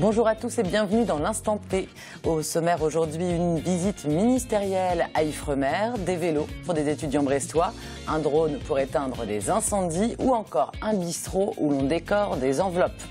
Bonjour à tous et bienvenue dans l'Instant T. Au sommaire aujourd'hui, une visite ministérielle à Ifremer, des vélos pour des étudiants brestois, un drone pour éteindre des incendies ou encore un bistrot où l'on décore des enveloppes.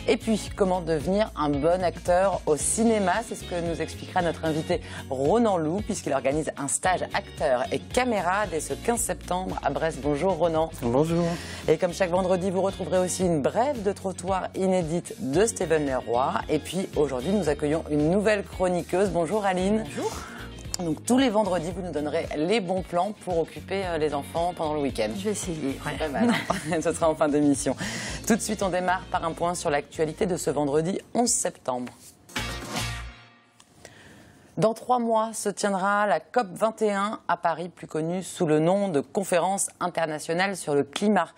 Et puis, comment devenir un bon acteur au cinéma? C'est ce que nous expliquera notre invité Ronan Loup, puisqu'il organise un stage acteur et caméra dès ce 15 septembre à Brest. Bonjour Ronan. Bonjour. Et comme chaque vendredi, vous retrouverez aussi une brève de trottoir inédite de Steven Leroy. Et puis aujourd'hui, nous accueillons une nouvelle chroniqueuse. Bonjour Aline. Bonjour. Donc tous les vendredis, vous nous donnerez les bons plans pour occuper les enfants pendant le week-end. Je vais essayer. C'est très mal. Ce sera en fin d'émission. Tout de suite, on démarre par un point sur l'actualité de ce vendredi 11 septembre. Dans 3 mois se tiendra la COP21 à Paris, plus connue sous le nom de Conférence internationale sur le climat.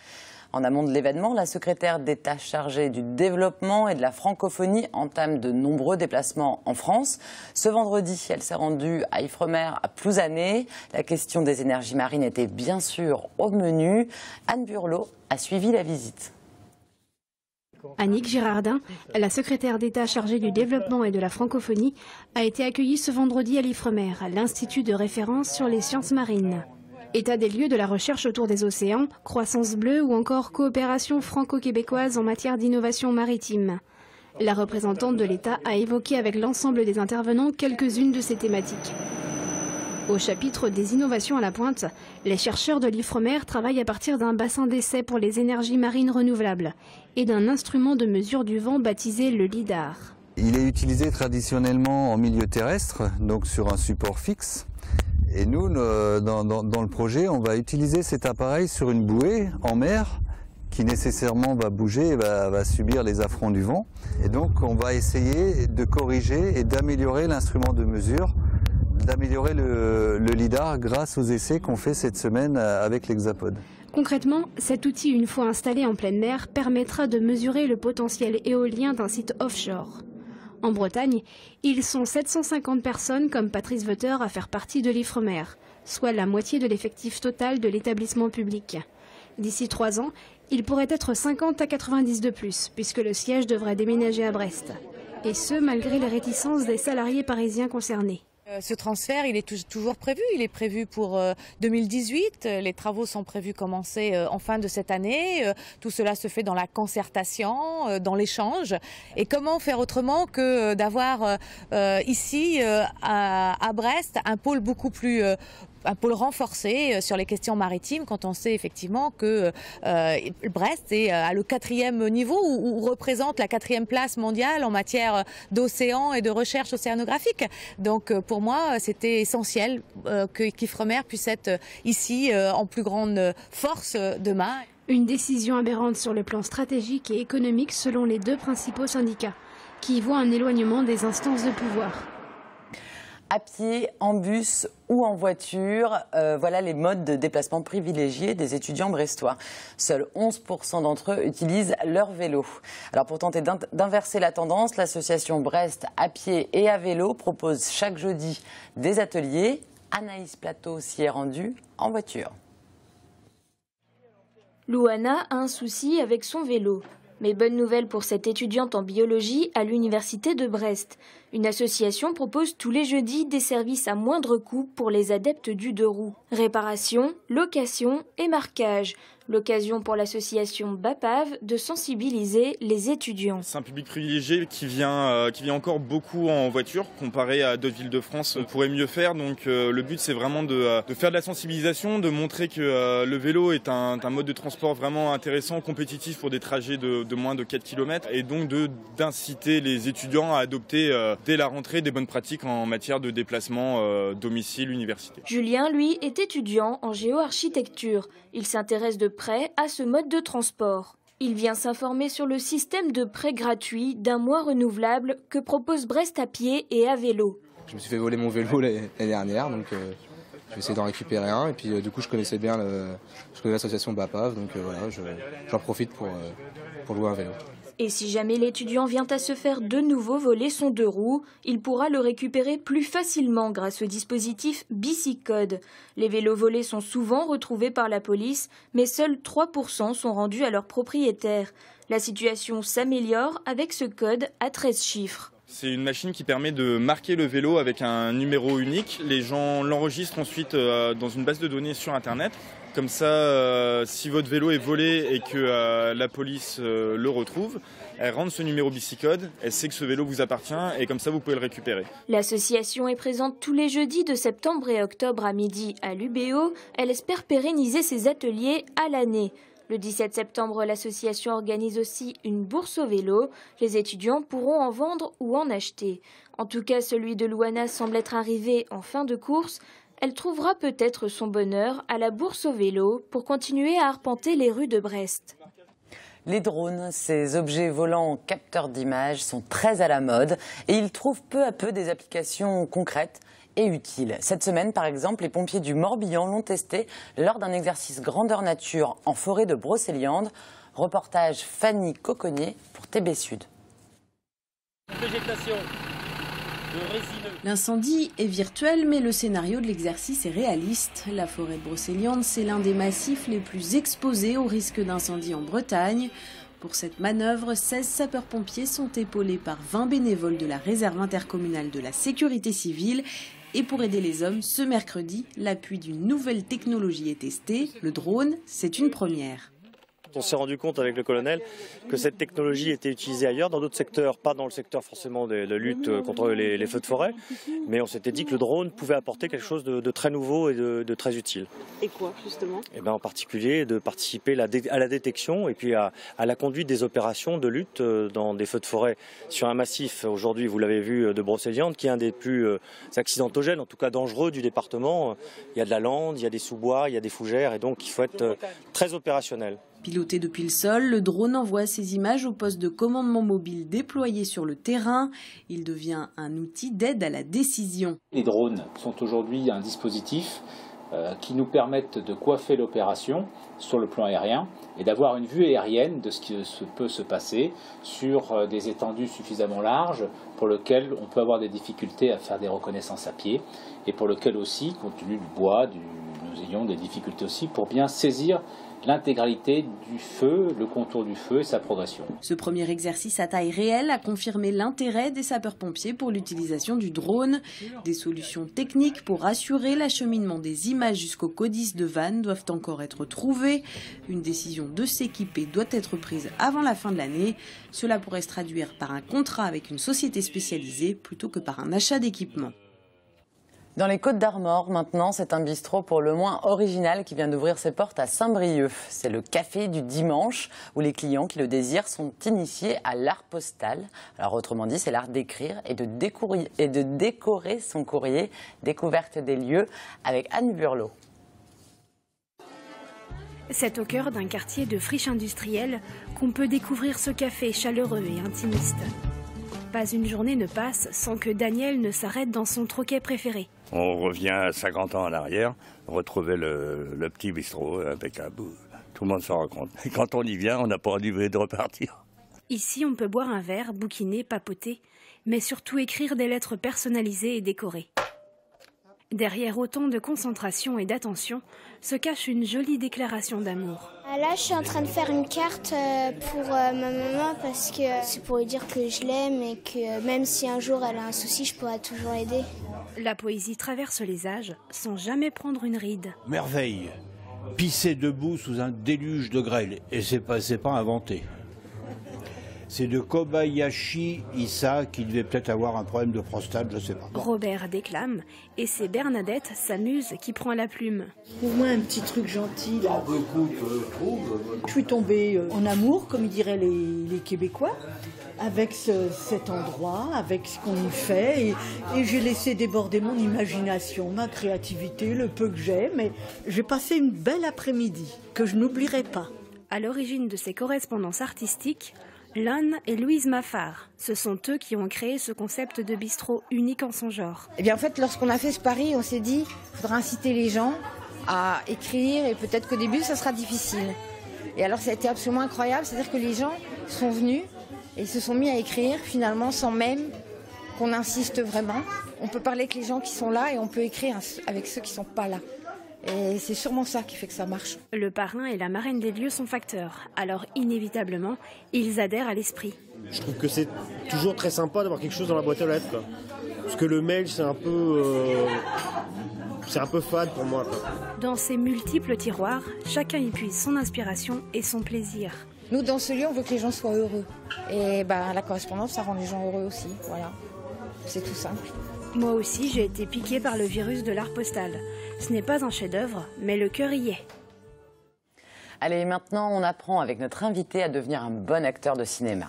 En amont de l'événement, la secrétaire d'État chargée du développement et de la francophonie entame de nombreux déplacements en France. Ce vendredi, elle s'est rendue à Ifremer, à Plouzané. La question des énergies marines était bien sûr au menu. Anne Burlot a suivi la visite. Annick Girardin, la secrétaire d'État chargée du développement et de la francophonie, a été accueillie ce vendredi à l'Ifremer, à l'Institut de référence sur les sciences marines. État des lieux de la recherche autour des océans, croissance bleue ou encore coopération franco-québécoise en matière d'innovation maritime. La représentante de l'État a évoqué avec l'ensemble des intervenants quelques-unes de ces thématiques. Au chapitre des innovations à la pointe, les chercheurs de l'Ifremer travaillent à partir d'un bassin d'essai pour les énergies marines renouvelables et d'un instrument de mesure du vent baptisé le LIDAR. Il est utilisé traditionnellement en milieu terrestre, donc sur un support fixe. Et nous, dans le projet, on va utiliser cet appareil sur une bouée en mer qui nécessairement va bouger et va subir les affronts du vent. Et donc on va essayer de corriger et d'améliorer l'instrument de mesure, d'améliorer le LIDAR grâce aux essais qu'on fait cette semaine avec l'Hexapod. Concrètement, cet outil, une fois installé en pleine mer, permettra de mesurer le potentiel éolien d'un site offshore. En Bretagne, ils sont 750 personnes comme Patrice Veuter à faire partie de l'Ifremer, soit la moitié de l'effectif total de l'établissement public. D'ici 3 ans, il pourrait être 50 à 90 de plus, puisque le siège devrait déménager à Brest. Et ce, malgré les réticences des salariés parisiens concernés. Ce transfert, il est toujours prévu. Il est prévu pour 2018. Les travaux sont prévus commencer en fin de cette année. Tout cela se fait dans la concertation, dans l'échange. Et comment faire autrement que d'avoir ici, à Brest, un pôle beaucoup plus... un pôle renforcé sur les questions maritimes quand on sait effectivement que Brest est à le 4e niveau ou représente la 4e place mondiale en matière d'océan et de recherche océanographique. Donc pour moi c'était essentiel qu'Ifremer puisse être ici en plus grande force demain. Une décision aberrante sur le plan stratégique et économique selon les 2 principaux syndicats, qui voient un éloignement des instances de pouvoir. À pied, en bus ou en voiture, voilà les modes de déplacement privilégiés des étudiants brestois. Seuls 11% d'entre eux utilisent leur vélo. Alors pour tenter d'inverser la tendance, l'association Brest à pied et à vélo propose chaque jeudi des ateliers. Anaïs Plateau s'y est rendue en voiture. Louana a un souci avec son vélo. Mais bonne nouvelle pour cette étudiante en biologie à l'université de Brest. Une association propose tous les jeudis des services à moindre coût pour les adeptes du 2 roues. Réparation, location et marquage. L'occasion pour l'association BAPAV de sensibiliser les étudiants. C'est un public privilégié qui vient encore beaucoup en voiture. Comparé à d'autres villes de France, on pourrait mieux faire. Donc le but c'est vraiment de faire de la sensibilisation, de montrer que le vélo est un mode de transport vraiment intéressant, compétitif pour des trajets de moins de 4 km. Et donc d'inciter les étudiants à adopter dès la rentrée des bonnes pratiques en matière de déplacement domicile-université. Julien, lui, est étudiant en géo-architecture. Il s'intéresse de près à ce mode de transport. Il vient s'informer sur le système de prêt gratuit d'un mois renouvelable que propose Brest à pied et à vélo. Je me suis fait voler mon vélo l'année dernière, donc je vais essayer d'en récupérer un. Et puis du coup, je connais l'association BAPAV, donc voilà, j'en profite pour louer un vélo. Et si jamais l'étudiant vient à se faire de nouveau voler son 2 roues, il pourra le récupérer plus facilement grâce au dispositif Bicicode. Les vélos volés sont souvent retrouvés par la police, mais seuls 3% sont rendus à leurs propriétaires. La situation s'améliore avec ce code à 13 chiffres. C'est une machine qui permet de marquer le vélo avec un numéro unique. Les gens l'enregistrent ensuite dans une base de données sur Internet. Comme ça, si votre vélo est volé et que la police le retrouve, elle rentre ce numéro bicicode, elle sait que ce vélo vous appartient et comme ça vous pouvez le récupérer. L'association est présente tous les jeudis de septembre et octobre à midi à l'UBO. Elle espère pérenniser ses ateliers à l'année. Le 17 septembre, l'association organise aussi une bourse au vélo. Les étudiants pourront en vendre ou en acheter. En tout cas, celui de Louana semble être arrivé en fin de course. Elle trouvera peut-être son bonheur à la bourse au vélo pour continuer à arpenter les rues de Brest. Les drones, ces objets volants capteurs d'images, sont très à la mode et ils trouvent peu à peu des applications concrètes et utiles. Cette semaine, par exemple, les pompiers du Morbihan l'ont testé lors d'un exercice grandeur nature en forêt de Brocéliande. Reportage Fanny Coconnier pour TB Sud. L'incendie est virtuel, mais le scénario de l'exercice est réaliste. La forêt de Brocéliande, c'est l'un des massifs les plus exposés au risque d'incendie en Bretagne. Pour cette manœuvre, 16 sapeurs-pompiers sont épaulés par 20 bénévoles de la réserve intercommunale de la sécurité civile. Et pour aider les hommes, ce mercredi, l'appui d'une nouvelle technologie est testé. Le drone, c'est une première. On s'est rendu compte avec le colonel que cette technologie était utilisée ailleurs, dans d'autres secteurs, pas dans le secteur forcément de lutte contre les feux de forêt, mais on s'était dit que le drone pouvait apporter quelque chose de très nouveau et de très utile. Et quoi justement ? Et ben, en particulier de participer à la détection et puis à la conduite des opérations de lutte dans des feux de forêt sur un massif, aujourd'hui vous l'avez vu, de Brocéliande, qui est un des plus accidentogènes, en tout cas dangereux du département. Il y a de la lande, il y a des sous-bois, il y a des fougères et donc il faut être très opérationnel. Piloté depuis le sol, le drone envoie ses images au poste de commandement mobile déployé sur le terrain. Il devient un outil d'aide à la décision. Les drones sont aujourd'hui un dispositif qui nous permettent de coiffer l'opération sur le plan aérien et d'avoir une vue aérienne de ce qui peut se passer sur des étendues suffisamment larges pour lesquelles on peut avoir des difficultés à faire des reconnaissances à pied et pour lesquelles aussi, compte tenu du bois, nous ayons des difficultés aussi pour bien saisir l'intégralité du feu, le contour du feu et sa progression. Ce premier exercice à taille réelle a confirmé l'intérêt des sapeurs-pompiers pour l'utilisation du drone. Des solutions techniques pour assurer l'acheminement des images jusqu'au codice de Vannes doivent encore être trouvées. Une décision de s'équiper doit être prise avant la fin de l'année. Cela pourrait se traduire par un contrat avec une société spécialisée plutôt que par un achat d'équipement. Dans les Côtes-d'Armor, maintenant, c'est un bistrot pour le moins original qui vient d'ouvrir ses portes à Saint-Brieuc. C'est le café du dimanche où les clients qui le désirent sont initiés à l'art postal. Alors autrement dit, c'est l'art d'écrire et de décorer son courrier. Découverte des lieux avec Anne Burlot. C'est au cœur d'un quartier de friche industrielle qu'on peut découvrir ce café chaleureux et intimiste. Pas une journée ne passe sans que Daniel ne s'arrête dans son troquet préféré. On revient à 50 ans en arrière, retrouver le petit bistrot impeccable. Tout le monde s'en rend compte. Et quand on y vient, on n'a pas envie de repartir. Ici, on peut boire un verre, bouquiner, papoter, mais surtout écrire des lettres personnalisées et décorées. Derrière autant de concentration et d'attention se cache une jolie déclaration d'amour. Là, je suis en train de faire une carte pour ma maman parce que c'est pour lui dire que je l'aime et que même si un jour elle a un souci, je pourrai toujours l'aider. La poésie traverse les âges sans jamais prendre une ride. Merveille, pisser debout sous un déluge de grêle, et c'est pas inventé. C'est de Kobayashi Issa qui devait peut-être avoir un problème de prostate, je sais pas. Robert déclame et c'est Bernadette, sa muse, qui prend la plume. Trouve-moi un petit truc gentil là. Je suis tombée en amour, comme diraient les Québécois, avec cet endroit, avec ce qu'on y fait. Et j'ai laissé déborder mon imagination, ma créativité, le peu que j'ai. Mais j'ai passé une belle après-midi que je n'oublierai pas. À l'origine de ces correspondances artistiques, Lon et Louise Maffard. Ce sont eux qui ont créé ce concept de bistrot unique en son genre. Eh bien, en fait, lorsqu'on a fait ce pari, on s'est dit qu'il faudra inciter les gens à écrire et peut-être qu'au début, ça sera difficile. Et alors, ça a été absolument incroyable. C'est-à-dire que les gens sont venus et se sont mis à écrire finalement sans même qu'on insiste vraiment. On peut parler avec les gens qui sont là et on peut écrire avec ceux qui ne sont pas là. Et c'est sûrement ça qui fait que ça marche. Le parrain et la marraine des lieux sont facteurs. Alors inévitablement, ils adhèrent à l'esprit. Je trouve que c'est toujours très sympa d'avoir quelque chose dans la boîte aux lettres, quoi. Parce que le mail, c'est un peu fade pour moi, quoi. Dans ces multiples tiroirs, chacun y puise son inspiration et son plaisir. Nous, dans ce lieu, on veut que les gens soient heureux. Et la correspondance, ça rend les gens heureux aussi. Voilà. C'est tout simple. Moi aussi, j'ai été piquée par le virus de l'art postal. Ce n'est pas un chef-d'œuvre, mais le cœur y est. Allez, maintenant, on apprend avec notre invité à devenir un bon acteur de cinéma.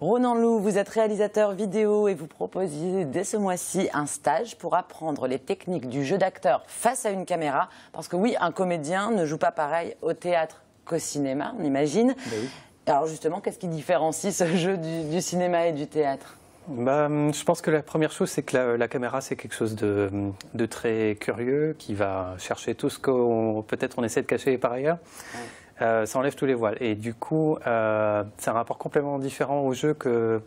Ronan Loup, vous êtes réalisateur vidéo et vous proposez dès ce mois-ci un stage pour apprendre les techniques du jeu d'acteur face à une caméra. Parce que oui, un comédien ne joue pas pareil au théâtre qu'au cinéma, on imagine. Oui. Alors justement, qu'est-ce qui différencie ce jeu du cinéma et du théâtre ? Je pense que la première chose, c'est que la caméra, c'est quelque chose de très curieux, qui va chercher tout ce qu'on peut-être on essaie de cacher par ailleurs. Ouais. Ça enlève tous les voiles. Et du coup, c'est un rapport complètement différent au jeu que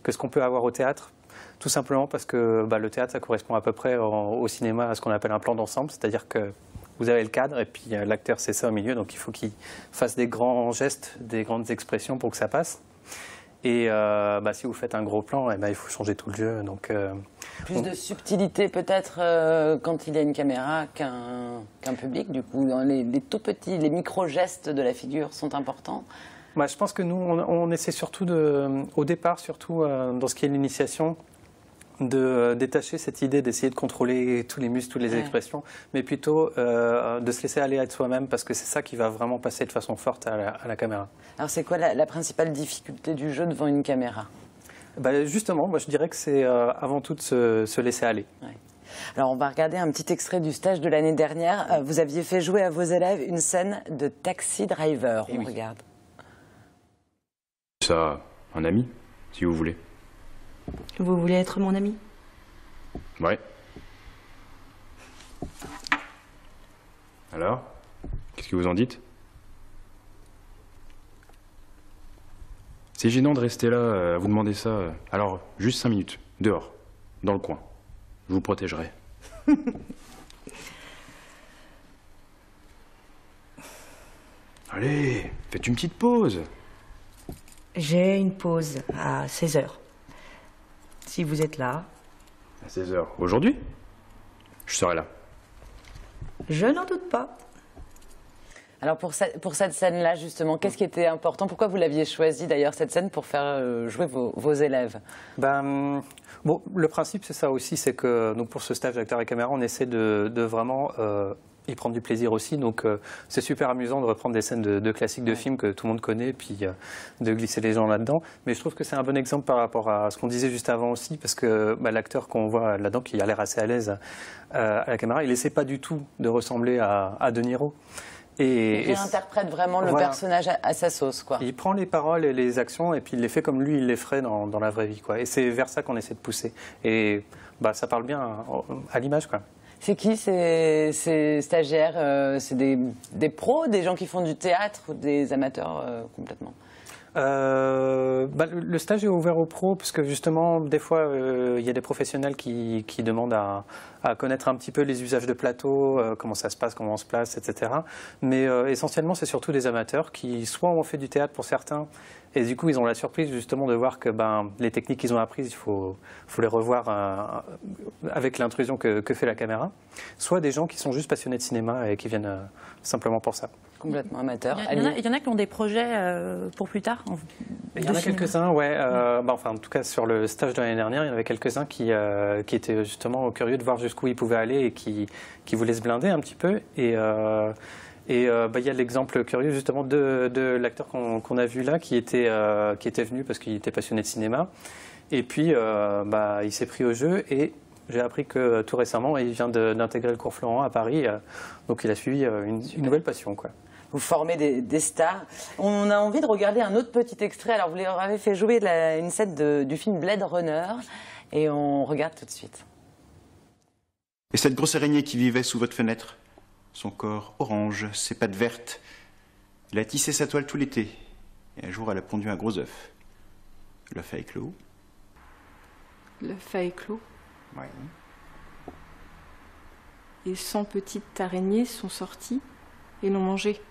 ce qu'on peut avoir au théâtre. Tout simplement parce que le théâtre, ça correspond à peu près au cinéma à ce qu'on appelle un plan d'ensemble. C'est-à-dire que vous avez le cadre et puis l'acteur, c'est ça au milieu. Donc il faut qu'il fasse des grands gestes, des grandes expressions pour que ça passe. Et si vous faites un gros plan, il faut changer tout le jeu. Donc, plus de subtilité peut-être quand il y a une caméra qu'un public. Du coup, les tout petits, les micro-gestes de la figure sont importants. Je pense que nous, on essaie surtout au départ, surtout dans ce qui est l'initiation, de détacher cette idée d'essayer de contrôler tous les muscles, toutes les expressions, mais plutôt de se laisser aller à être soi-même, parce que c'est ça qui va vraiment passer de façon forte à la caméra. Alors c'est quoi la principale difficulté du jeu devant une caméra ? Justement, moi je dirais que c'est avant tout de se laisser aller. Ouais. Alors on va regarder un petit extrait du stage de l'année dernière. Vous aviez fait jouer à vos élèves une scène de Taxi Driver. On regarde. Ça, un ami, si vous voulez. Vous voulez être mon ami ? Ouais. Alors ? Qu'est-ce que vous en dites ? C'est gênant de rester là, à vous demander ça. Alors, juste 5 minutes, dehors, dans le coin. Je vous protégerai. Allez, faites une petite pause. J'ai une pause à 16h. Si vous êtes là. À 16h. Aujourd'hui ? Je serai là. Je n'en doute pas. Alors pour cette scène-là, justement, qu'est-ce qui était important ? Pourquoi vous l'aviez choisi d'ailleurs, cette scène, pour faire jouer vos élèves ? Le principe, c'est ça aussi, c'est que donc, pour ce stage d'acteur et caméra, on essaie de vraiment y prendre du plaisir aussi. Donc c'est super amusant de reprendre des scènes de classiques de films que tout le monde connaît, puis de glisser les gens là-dedans. Mais je trouve que c'est un bon exemple par rapport à ce qu'on disait juste avant aussi, parce que l'acteur qu'on voit là-dedans, qui a l'air assez à l'aise à la caméra, il n'essaie pas du tout de ressembler à De Niro. Il interprète vraiment le personnage à sa sauce, quoi. Il prend les paroles et les actions et puis il les fait comme lui, il les ferait dans la vraie vie, quoi. Et c'est vers ça qu'on essaie de pousser. Et ça parle bien à l'image, quoi. C'est qui ces stagiaires ? C'est des pros, des gens qui font du théâtre ou des amateurs complètement ? Le stage est ouvert aux pros parce que justement, des fois, il y a des professionnels qui demandent à connaître un petit peu les usages de plateau, comment ça se passe, comment on se place, etc. Mais essentiellement, c'est surtout des amateurs qui soit ont fait du théâtre pour certains, et du coup, ils ont la surprise justement de voir que les techniques qu'ils ont apprises, il faut les revoir avec l'intrusion que fait la caméra. Soit des gens qui sont juste passionnés de cinéma et qui viennent simplement pour ça. Complètement amateurs. Il y en a qui ont des projets pour plus tard. Il y en a quelques-uns, ouais. En tout cas, sur le stage de l'année dernière, il y en avait quelques-uns qui étaient justement curieux de voir jusqu'où ils pouvaient aller et qui voulaient se blinder un petit peu. Et il y a l'exemple curieux justement de l'acteur qu'on a vu là, qui était venu parce qu'il était passionné de cinéma. Et puis, il s'est pris au jeu et j'ai appris que tout récemment, il vient d'intégrer le cours Florent à Paris. Donc, il a suivi une nouvelle passion, quoi. Vous formez des stars. On a envie de regarder un autre petit extrait. Alors, vous leur avez fait jouer une scène du film Blade Runner. Et on regarde tout de suite. Et cette grosse araignée qui vivait sous votre fenêtre, son corps orange, ses pattes vertes, elle a tissé sa toile tout l'été. Et un jour, elle a pondu un gros œuf. L'œuf a éclos. L'œuf a éclos ? Oui. et 100 petites araignées sont sorties et l'ont mangé.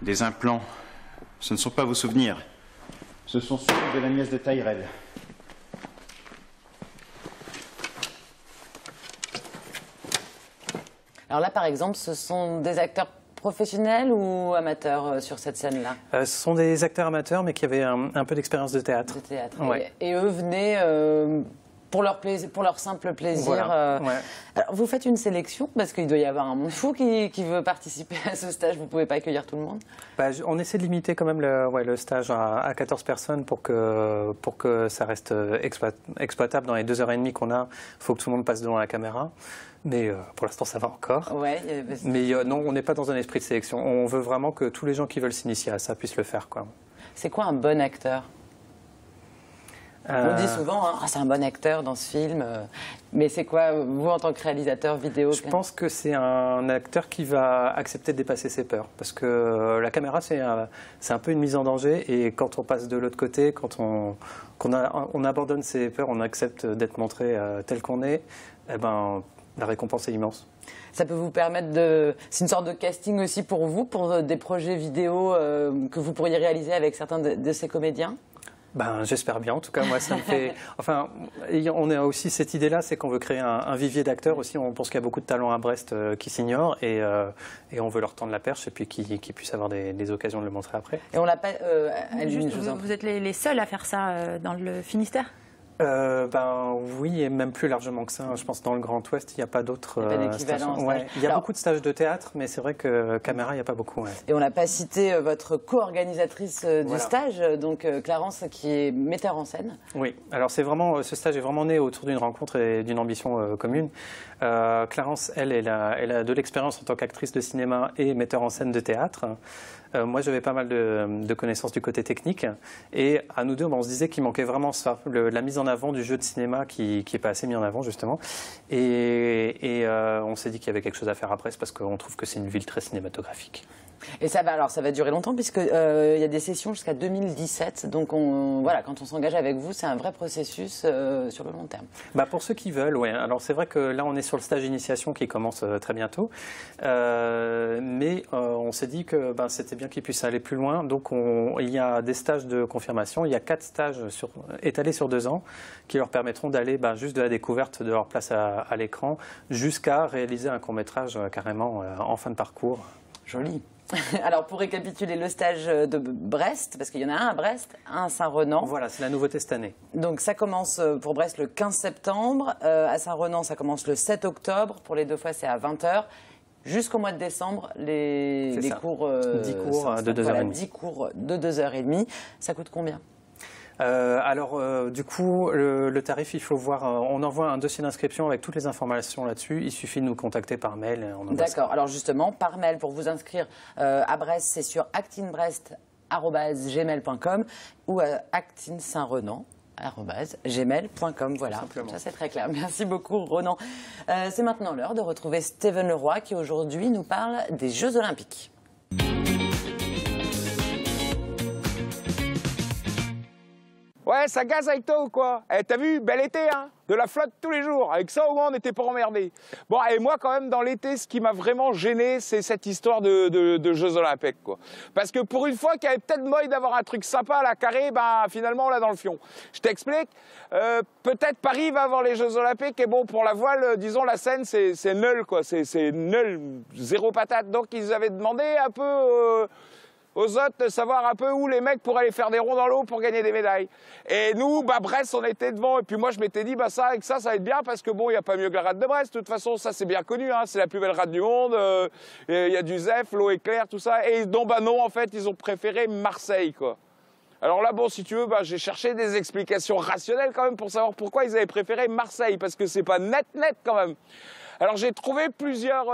Des implants, ce ne sont pas vos souvenirs. Ce sont ceux de la nièce de Tyrell. Alors là, par exemple, ce sont des acteurs professionnels ou amateurs sur cette scène-là? Ce sont des acteurs amateurs, mais qui avaient un peu d'expérience de théâtre. De théâtre. Ouais. Et eux venaient pour leur simple plaisir. Voilà. Ouais. Alors, vous faites une sélection parce qu'il doit y avoir un monde fou qui veut participer à ce stage. Vous ne pouvez pas accueillir tout le monde? On essaie de limiter quand même le stage à 14 personnes pour que ça reste exploitable. Dans les 2h30 qu'on a, il faut que tout le monde passe devant la caméra. Mais pour l'instant, ça va encore. Ouais, mais non, on n'est pas dans un esprit de sélection. On veut vraiment que tous les gens qui veulent s'initier à ça puissent le faire, quoi. C'est quoi un bon acteur? On dit souvent, hein, c'est un bon acteur dans ce film. Mais c'est quoi, vous, en tant que réalisateur vidéo? Je pense que c'est un acteur qui va accepter de dépasser ses peurs. Parce que la caméra, c'est un peu une mise en danger. Et quand on passe de l'autre côté, quand on abandonne ses peurs, on accepte d'être montré tel qu'on est, eh ben, la récompense est immense. Ça peut vous permettre de... C'est une sorte de casting aussi pour vous, pour des projets vidéo que vous pourriez réaliser avec certains de ces comédiens? J'espère bien. En tout cas, moi, ça me fait... Enfin, on a aussi cette idée-là, c'est qu'on veut créer un vivier d'acteurs aussi. On pense qu'il y a beaucoup de talents à Brest qui s'ignorent et on veut leur tendre la perche et puis qu'ils puissent avoir des occasions de le montrer après. Et on l'a pas... vous êtes les seuls à faire ça dans le Finistère? Oui, et même plus largement que ça. Je pense que dans le Grand Ouest, il n'y a pas d'autres stages. Ouais. Il y a beaucoup de stages de théâtre, mais c'est vrai que caméra, il n'y a pas beaucoup. Ouais. Et on n'a pas cité votre co-organisatrice du stage, donc Clarence, qui est metteur en scène. Oui, alors ce stage est vraiment né autour d'une rencontre et d'une ambition commune. Clarence, elle a de l'expérience en tant qu'actrice de cinéma et metteur en scène de théâtre. Moi, j'avais pas mal de connaissances du côté technique. Et à nous deux, on se disait qu'il manquait vraiment ça, la mise en avant du jeu de cinéma qui n'est pas assez mis en avant, justement. Et on s'est dit qu'il y avait quelque chose à faire à Brest parce qu'on trouve que c'est une ville très cinématographique. Et ça va durer longtemps puisque y a des sessions jusqu'à 2017. Donc voilà, quand on s'engage avec vous, c'est un vrai processus sur le long terme. Pour ceux qui veulent, oui. Alors c'est vrai que là, on est sur le stage d'initiation qui commence très bientôt. Mais on s'est dit que c'était bien qu'ils puissent aller plus loin. Donc il y a des stages de confirmation. Il y a 4 stages étalés sur 2 ans qui leur permettront d'aller juste de la découverte de leur place à l'écran jusqu'à réaliser un court-métrage carrément en fin de parcours. Joli. Alors, pour récapituler le stage de Brest, parce qu'il y en a un à Brest, un à Saint-Renan. Voilà, c'est la nouveauté cette année. Donc, ça commence pour Brest le 15 septembre. À Saint-Renan, ça commence le 7 octobre. Pour les 2 fois, c'est à 20h. Jusqu'au mois de décembre, les cours... 10 cours de 2h30. Voilà, 10 cours de 2h30. Ça coûte combien ? Du coup, le tarif, il faut voir. On envoie un dossier d'inscription avec toutes les informations là-dessus. Il suffit de nous contacter par mail. D'accord. Alors justement, par mail, pour vous inscrire à Brest, c'est sur actinbrest@gmail.com ou à actinsaintrenan@gmail.com. Voilà, comme ça c'est très clair. Merci beaucoup Ronan. C'est maintenant l'heure de retrouver Steven Leroy qui aujourd'hui nous parle des Jeux Olympiques. Ouais, ça gaze avec toi ou quoi? T'as vu, bel été, hein? De la flotte tous les jours. Avec ça, au moins, on n'était pas emmerdés. Bon, et moi, quand même, dans l'été, ce qui m'a vraiment gêné, c'est cette histoire de Jeux Olympiques, quoi. Parce que pour une fois qu'il y avait peut-être moyen d'avoir un truc sympa à la carré, finalement, on l'a dans le fion. Je t'explique. Peut-être Paris va avoir les Jeux Olympiques, et bon, pour la voile, disons, la Seine, c'est nul, quoi. C'est nul, zéro patate. Donc, ils avaient demandé un peu... aux autres de savoir un peu où les mecs pourraient aller faire des ronds dans l'eau pour gagner des médailles. Et nous, Brest, on était devant. Et puis moi, je m'étais dit, avec ça va être bien parce que bon, il n'y a pas mieux que la rade de Brest. De toute façon, ça, c'est bien connu. Hein, c'est la plus belle rade du monde. Il y a du zef, l'eau est claire, tout ça. Et non, non, en fait, ils ont préféré Marseille, quoi. Alors là, bon, si tu veux, j'ai cherché des explications rationnelles quand même pour savoir pourquoi ils avaient préféré Marseille. Parce que c'est pas net quand même. Alors j'ai trouvé plusieurs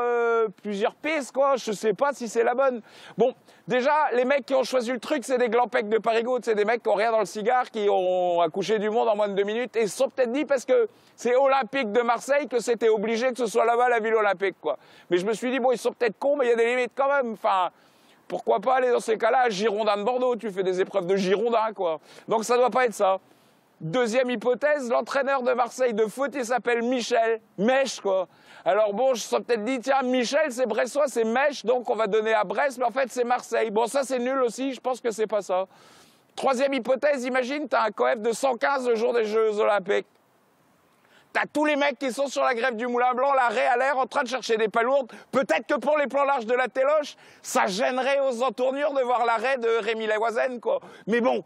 pistes, quoi. Je sais pas si c'est la bonne. Bon, déjà, les mecs qui ont choisi le truc, c'est des glampecs de Parigot. C'est des mecs qui ont rien dans le cigare, qui ont accouché du monde en moins de 2 minutes. Et ils se sont peut-être dit, parce que c'est Olympique de Marseille, que c'était obligé que ce soit là-bas la ville olympique, quoi. Mais je me suis dit, bon, ils sont peut-être cons, mais il y a des limites quand même. Enfin, pourquoi pas aller dans ces cas-là à Girondin de Bordeaux? Tu fais des épreuves de Girondin, quoi. Donc ça doit pas être ça. Deuxième hypothèse, l'entraîneur de Marseille de foot, il s'appelle Michel. Mèche, quoi. Alors bon, je me suis peut-être dit, tiens, Michel, c'est Bressois, c'est Mèche, donc on va donner à Brest, mais en fait, c'est Marseille. Bon, ça, c'est nul aussi, je pense que c'est pas ça. Troisième hypothèse, imagine, t'as un coef de 115 le jour des Jeux Olympiques. T'as tous les mecs qui sont sur la grève du Moulin Blanc, l'arrêt à l'air, en train de chercher des palourdes. Peut-être que pour les plans larges de la Téloche, ça gênerait aux entournures de voir l'arrêt de Rémi Laoisen, quoi. Mais bon,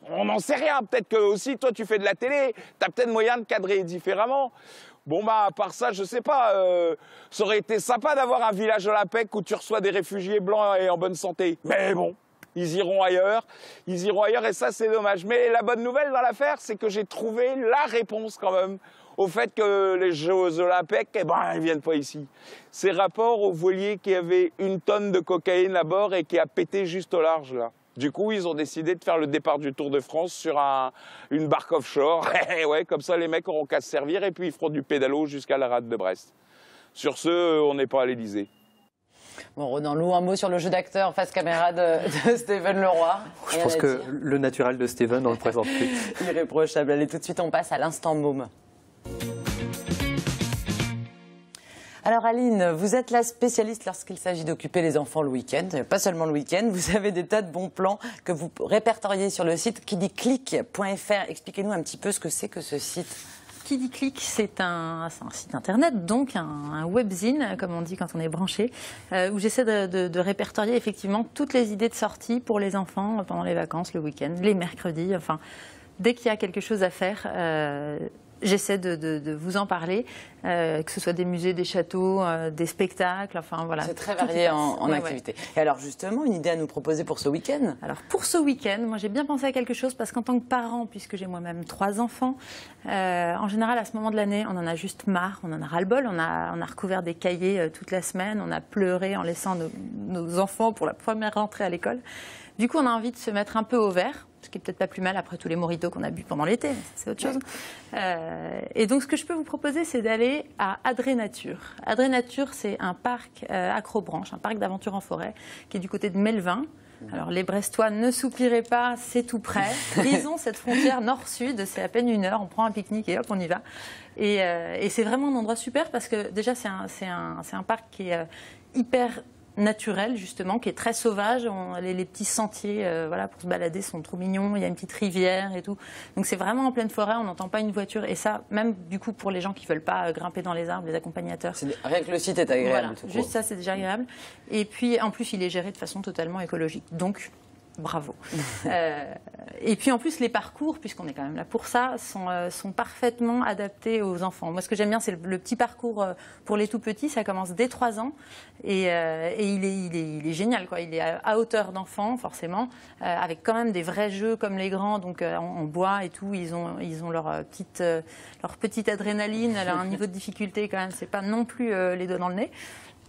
on n'en sait rien. Peut-être que aussi, toi, tu fais de la télé, t'as peut-être moyen de cadrer différemment. Bon, bah, à part ça, je sais pas, ça aurait été sympa d'avoir un village olympique où tu reçois des réfugiés blancs et en bonne santé. Mais bon, ils iront ailleurs et ça, c'est dommage. Mais la bonne nouvelle dans l'affaire, c'est que j'ai trouvé la réponse quand même au fait que les Jeux Olympiques, eh ben, ils viennent pas ici. C'est rapport au voilier qui avait 1 tonne de cocaïne à bord et qui a pété juste au large, là. Du coup, ils ont décidé de faire le départ du Tour de France sur une barque offshore. Ouais, comme ça, les mecs auront qu'à se servir et puis ils feront du pédalo jusqu'à la rade de Brest. Sur ce, on n'est pas à l'Élysée. Bon, Ronan Loup, un mot sur le jeu d'acteur face caméra de Steven Leroy. Je pense que le naturel de Steven, on le présente plus. Irréprochable. Allez, tout de suite, on passe à l'instant môme. Alors Aline, vous êtes la spécialiste lorsqu'il s'agit d'occuper les enfants le week-end, pas seulement le week-end, vous avez des tas de bons plans que vous répertoriez sur le site kidiclick.fr. Expliquez-nous un petit peu ce que c'est que ce site. Kidiclick, c'est un site internet, donc un webzine, comme on dit quand on est branché, où j'essaie de répertorier effectivement toutes les idées de sortie pour les enfants pendant les vacances, le week-end, les mercredis, enfin, dès qu'il y a quelque chose à faire. J'essaie de vous en parler, que ce soit des musées, des châteaux, des spectacles, enfin voilà. C'est très varié en activités. Ouais. Et alors justement, une idée à nous proposer pour ce week-end? Alors pour ce week-end, moi j'ai bien pensé à quelque chose parce qu'en tant que parent, puisque j'ai moi-même 3 enfants, en général à ce moment de l'année, on en a juste marre, on en a ras-le-bol, on a recouvert des cahiers toute la semaine, on a pleuré en laissant nos enfants pour la première rentrée à l'école. Du coup, on a envie de se mettre un peu au vert, ce qui est peut-être pas plus mal après tous les mojitos qu'on a bu pendant l'été, c'est autre chose. Et donc, ce que je peux vous proposer, c'est d'aller à Adrénature. Adrénature, c'est un parc accrobranche, un parc d'aventure en forêt, qui est du côté de Melvin. Alors, les Brestois, ne soupirez pas, c'est tout près. Ils ont cette frontière nord-sud, c'est à peine 1 heure, on prend un pique-nique et hop, on y va. Et c'est vraiment un endroit super parce que déjà, c'est un parc qui est hyper naturel justement, qui est très sauvage. Les petits sentiers voilà, pour se balader sont trop mignons, il y a une petite rivière et tout. Donc c'est vraiment en pleine forêt, on n'entend pas une voiture. Et ça, même du coup pour les gens qui ne veulent pas grimper dans les arbres, les accompagnateurs. Rien que le site est agréable. Voilà, juste ça, c'est déjà agréable. Et puis en plus, il est géré de façon totalement écologique. Donc bravo. Et puis en plus, les parcours, puisqu'on est quand même là pour ça, sont parfaitement adaptés aux enfants. Moi, ce que j'aime bien, c'est le petit parcours pour les tout petits. Ça commence dès 3 ans et il est génial, quoi. Il est à hauteur d'enfant, forcément, avec quand même des vrais jeux comme les grands, donc en bois et tout. Ils ont leur petite adrénaline, un niveau de difficulté quand même. C'est pas non plus les doigts dans le nez.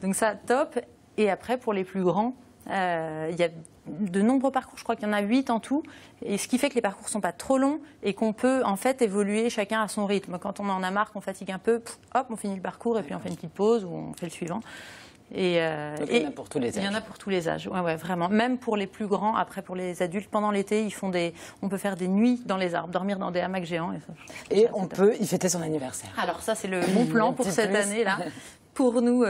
Donc ça, top. Et après, pour les plus grands, il y a de nombreux parcours, je crois qu'il y en a 8 en tout, et ce qui fait que les parcours ne sont pas trop longs et qu'on peut en fait évoluer chacun à son rythme. Quand on en a marre, qu'on fatigue un peu, hop, on finit le parcours et puis on fait une petite pause ou on fait le suivant. Donc il y en a pour tous les âges. Il y en a pour tous les âges, ouais, vraiment. Même pour les plus grands, après pour les adultes, pendant l'été, on peut faire des nuits dans les arbres, dormir dans des hamacs géants. Et on peut y fêter son anniversaire. Alors ça, c'est le bon plan pour cette année-là. Pour nous,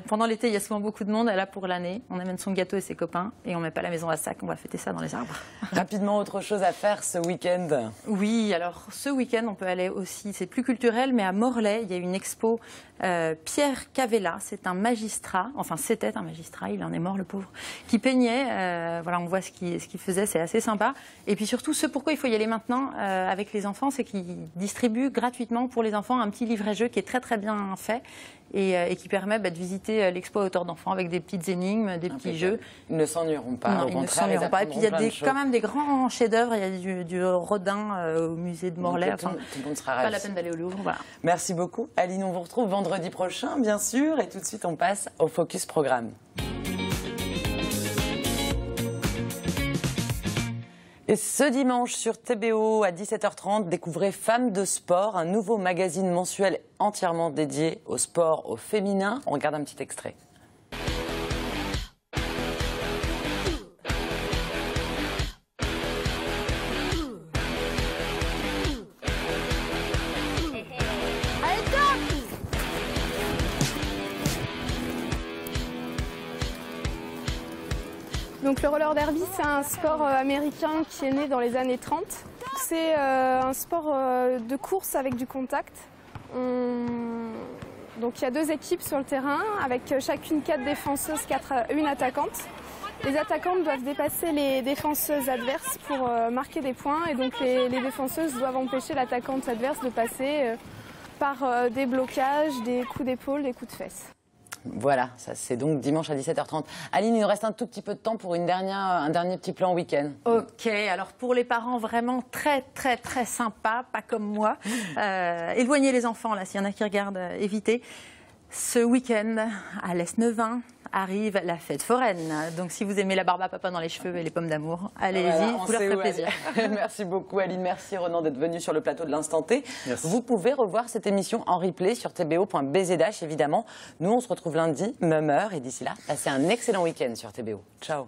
pendant l'été, il y a souvent beaucoup de monde. Là, pour l'année, on amène son gâteau et ses copains et on ne met pas la maison à sac. On va fêter ça dans les arbres. Rapidement, autre chose à faire ce week-end? Oui, alors ce week-end, on peut aller aussi, c'est plus culturel, mais à Morlaix, il y a une expo Pierre Cavella. C'est un magistrat, enfin c'était un magistrat, il en est mort le pauvre, qui peignait. Voilà, on voit ce qu'il faisait, c'est assez sympa. Et puis surtout, pourquoi il faut y aller maintenant avec les enfants, c'est qu'il distribue gratuitement pour les enfants un petit livret-jeu qui est très très bien fait. Et qui permet de visiter l'expo à hauteur d'enfants avec des petites énigmes, des petits jeux. Ils ne s'ennuieront pas. Non, ils ne s'ennuieront pas. Et puis il y a quand même des grands chefs-d'œuvre. Il y a du Rodin au musée de Morlaix. Tout le monde sera pas ravi. La peine d'aller au Louvre. Voilà. Merci beaucoup. Aline, on vous retrouve vendredi prochain, bien sûr. Et tout de suite, on passe au Focus Programme. Et ce dimanche sur TBO à 17h30, découvrez Femmes de Sport, un nouveau magazine mensuel entièrement dédié au sport, au féminin. On regarde un petit extrait. Donc le roller derby, c'est un sport américain qui est né dans les années 30. C'est un sport de course avec du contact. Donc il y a 2 équipes sur le terrain avec chacune 4 défenseuses, 1 attaquante. Les attaquantes doivent dépasser les défenseuses adverses pour marquer des points et donc les défenseuses doivent empêcher l'attaquante adverse de passer par des blocages, des coups d'épaule, des coups de fesses. Voilà, ça c'est donc dimanche à 17h30. Aline, il nous reste un tout petit peu de temps pour un dernier petit plan week-end. Ok, alors pour les parents vraiment très sympa, pas comme moi. Éloignez les enfants là, s'il y en a qui regardent, évitez. Ce week-end, à l'Est-Neuvin, arrive la fête foraine. Donc si vous aimez la barbe à papa dans les cheveux et les pommes d'amour, allez-y, voilà, vous leur ferez plaisir. Merci beaucoup Aline, merci Renan d'être venu sur le plateau de l'Instant T. Merci. Vous pouvez revoir cette émission en replay sur tbo.bzh évidemment. Nous on se retrouve lundi, même heure, et d'ici là, passez un excellent week-end sur TBO. Ciao.